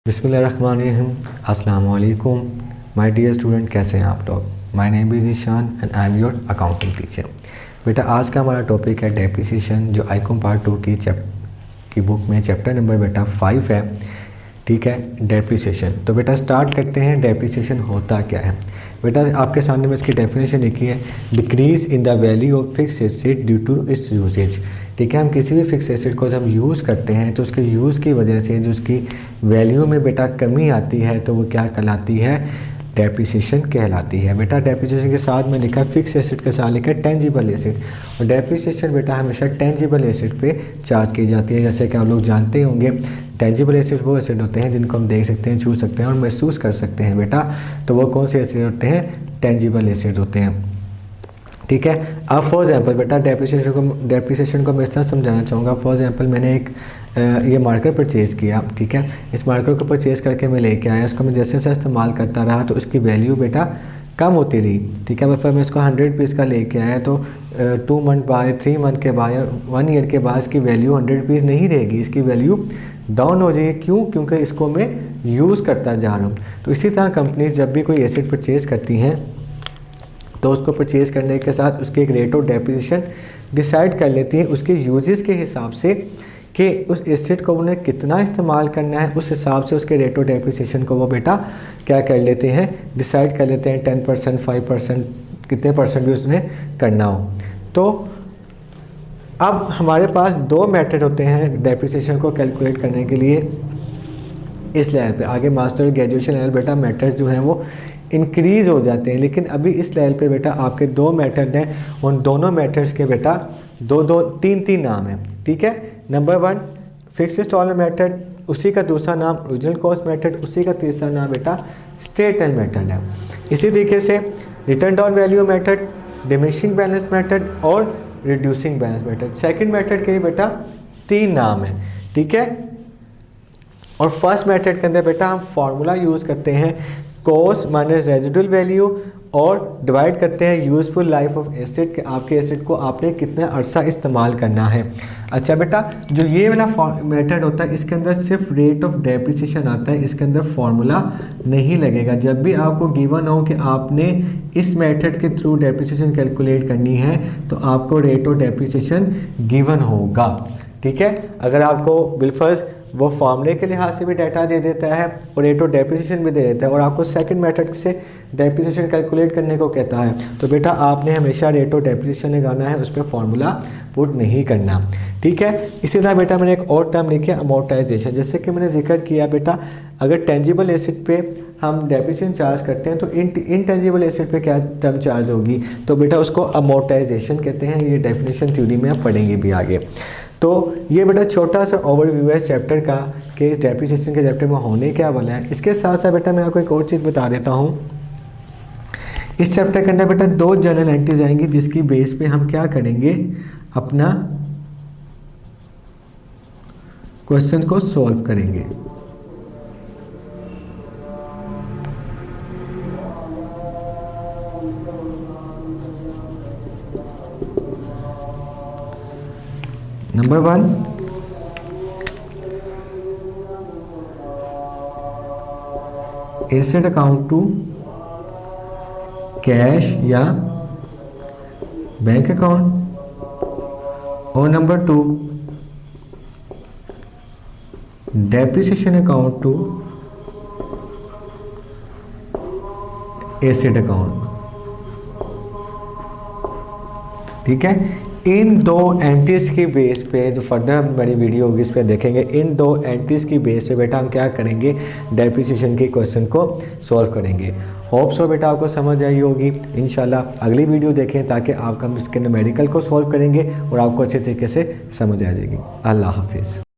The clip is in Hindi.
बिस्मिल्लाहिर्रहमानिर्रहीम। अस्सलाम वालेकुम माय डियर स्टूडेंट, कैसे हैं आप लोग। My name is Ishan and I am your accounting teacher. बेटा आज का हमारा टॉपिक है डेप्रिसिएशन, जो आईकॉम पार्ट 2 की बुक में चैप्टर नंबर बेटा 5 है। ठीक है, डेप्रिसिएशन। तो बेटा स्टार्ट करते हैं। डेप्रिसिएशन होता क्या है बेटा, आपके सामने में इसकी डेफिनेशन लिखी है, decrease in the value of fix asset due to its usages. ठीक है, हम किसी भी फिक्स एसेट को जब हम यूज़ करते हैं तो उसके यूज़ की वजह से जो उसकी वैल्यू में बेटा कमी आती है तो वो क्या कहलाती है, डेप्रिसिएशन कहलाती है। बेटा डेप्रिसिएशन के साथ में लिखा फिक्स एसेट के साथ लिखा टेंजिबल एसेट, और डेप्रिसिएशन बेटा हमेशा टेंजिबल एसेट पे चार्ज की जाती है। जैसे कि आप लोग जानते होंगे, टेंजिबल एसेट वो एसेट होते हैं जिनको हम देख सकते हैं, छू सकते हैं और महसूस कर सकते हैं बेटा। तो वो कौन से एसेट होते हैं, टेंजिबल एसेट होते हैं। ठीक है, अब फॉर एग्जांपल बेटा डेप्रिसिएशन को मैं इस तरह समझाना चाहूँगा। फॉर एग्जांपल मैंने एक ये मार्कर परचेज़ किया। ठीक है, इस मार्कर को परचेज़ करके मैं लेके आया, इसको मैं जैसे जैसे इस्तेमाल करता रहा तो इसकी वैल्यू बेटा कम होती रही। ठीक है, फिर मैं इसको 100 पीस का लेके आया तो 2 मंथ बाद, 3 मंथ के बाद, 1 ईयर के बाद इसकी वैल्यू 100 पीस नहीं रहेगी, इसकी वैल्यू डाउन हो जाएगी। क्यों? क्योंकि इसको मैं यूज़ करता जा रहा हूँ। तो इसी तरह कंपनीज जब भी कोई एसेट परचेज़ करती हैं तो उसको परचेज़ करने के साथ उसके एक रेट ऑफ डेप्रिसिएशन डिसाइड कर लेती है उसके यूजेस के हिसाब से कि उस एसेट को उन्हें कितना इस्तेमाल करना है, उस हिसाब से उसके रेट ऑफ डेप्रिसिएशन को वो बेटा क्या कर लेते हैं, डिसाइड कर लेते हैं। 10%, 5%, कितने परसेंट भी उसने करना हो। तो अब हमारे पास 2 मेथड होते हैं डेप्रिसिएशन को कैलकुलेट करने के लिए इस लेवल पे। आगे मास्टर ग्रेजुएशन लेवल बेटा मेथड जो हैं वो इंक्रीज़ हो जाते हैं, लेकिन अभी इस लेवल पे बेटा आपके 2 मेथड हैं। उन दोनों मेथड्स के बेटा 3 नाम हैं। ठीक है, नंबर 1 फिक्स इंस्टॉलमेंट मेथड, उसी का दूसरा नाम ओरिजिनल कॉस्ट मेथड, उसी का तीसरा नाम बेटा स्ट्रेट लाइन मेथड है। इसी तरीके से written down value method, diminishing balance method और reducing balance method. Second method के बेटा 3 नाम हैं। ठीक है, और फर्स्ट मेथड के अंदर बेटा हम फार्मूला यूज़ करते हैं, कॉस्ट माइनस रेजिडुअल वैल्यू, और डिवाइड करते हैं यूज़फुल लाइफ ऑफ एसेट के आपके एसेट को आपने कितना अरसा इस्तेमाल करना है। अच्छा बेटा, जो ये वाला मेथड होता है इसके अंदर सिर्फ रेट ऑफ डेप्रिसिएशन आता है, इसके अंदर फार्मूला नहीं लगेगा। जब भी आपको गिवन हो कि आपने इस मेथड के थ्रू डेप्रिसिएशन कैलकुलेट करनी है तो आपको रेट ऑफ डेप्रिसिएशन गिवन होगा। ठीक है, अगर आपको बिलफर्ज वो फार्मूले के लिहाज से भी डाटा दे देता है और रेट ऑफ डेप्रिसिएशन भी दे देता है और आपको सेकंड मेथड से डेप्रिसिएशन कैलकुलेट करने को कहता है, तो बेटा आपने हमेशा रेट ऑफ डेप्रिसिएशन लगाना है, उस पर फार्मूला पुट नहीं करना। ठीक है, इसी तरह बेटा मैंने एक और टर्म लिखी है अमोर्टाइजेशन। जैसे कि मैंने जिक्र किया बेटा, अगर टेंजिबल एसेट पे हम डेप्रिसिएशन चार्ज करते हैं तो इनटेंजिबल एसेट पे क्या टर्म चार्ज होगी, तो बेटा उसको अमोर्टाइजेशन कहते हैं। ये डेफिनेशन थ्योरी में आप पढ़ेंगे भी आगे। तो ये बेटा छोटा सा ओवरव्यू है चैप्टर का कि इस डेप्रिसिएशन के चैप्टर में होने क्या वाला है। इसके साथ साथ बेटा मैं आपको एक और चीज़ बता देता हूँ। इस चैप्टर के अंदर बेटा 2 जनरल एंट्रीज आएंगी जिसकी बेस पे हम क्या करेंगे, अपना क्वेश्चन को सॉल्व करेंगे। Number 1, asset account to cash या बैंक अकाउंट, और number 2 depreciation account to asset account. ठीक है, इन 2 एंट्रीज की बेस पे जो फर्दर हमारी वीडियो होगी इस पर देखेंगे। इन 2 एंट्रीज की बेस पे बेटा हम क्या करेंगे, डेप्रिसिएशन के क्वेश्चन को सॉल्व करेंगे। होप सो बेटा आपको समझ आई होगी। इंशाल्लाह अगली वीडियो देखें ताकि आप हम इसके न्यूमेरिकल को सॉल्व करेंगे और आपको अच्छे तरीके से समझ आ जाएगी। अल्लाह हाफिज़।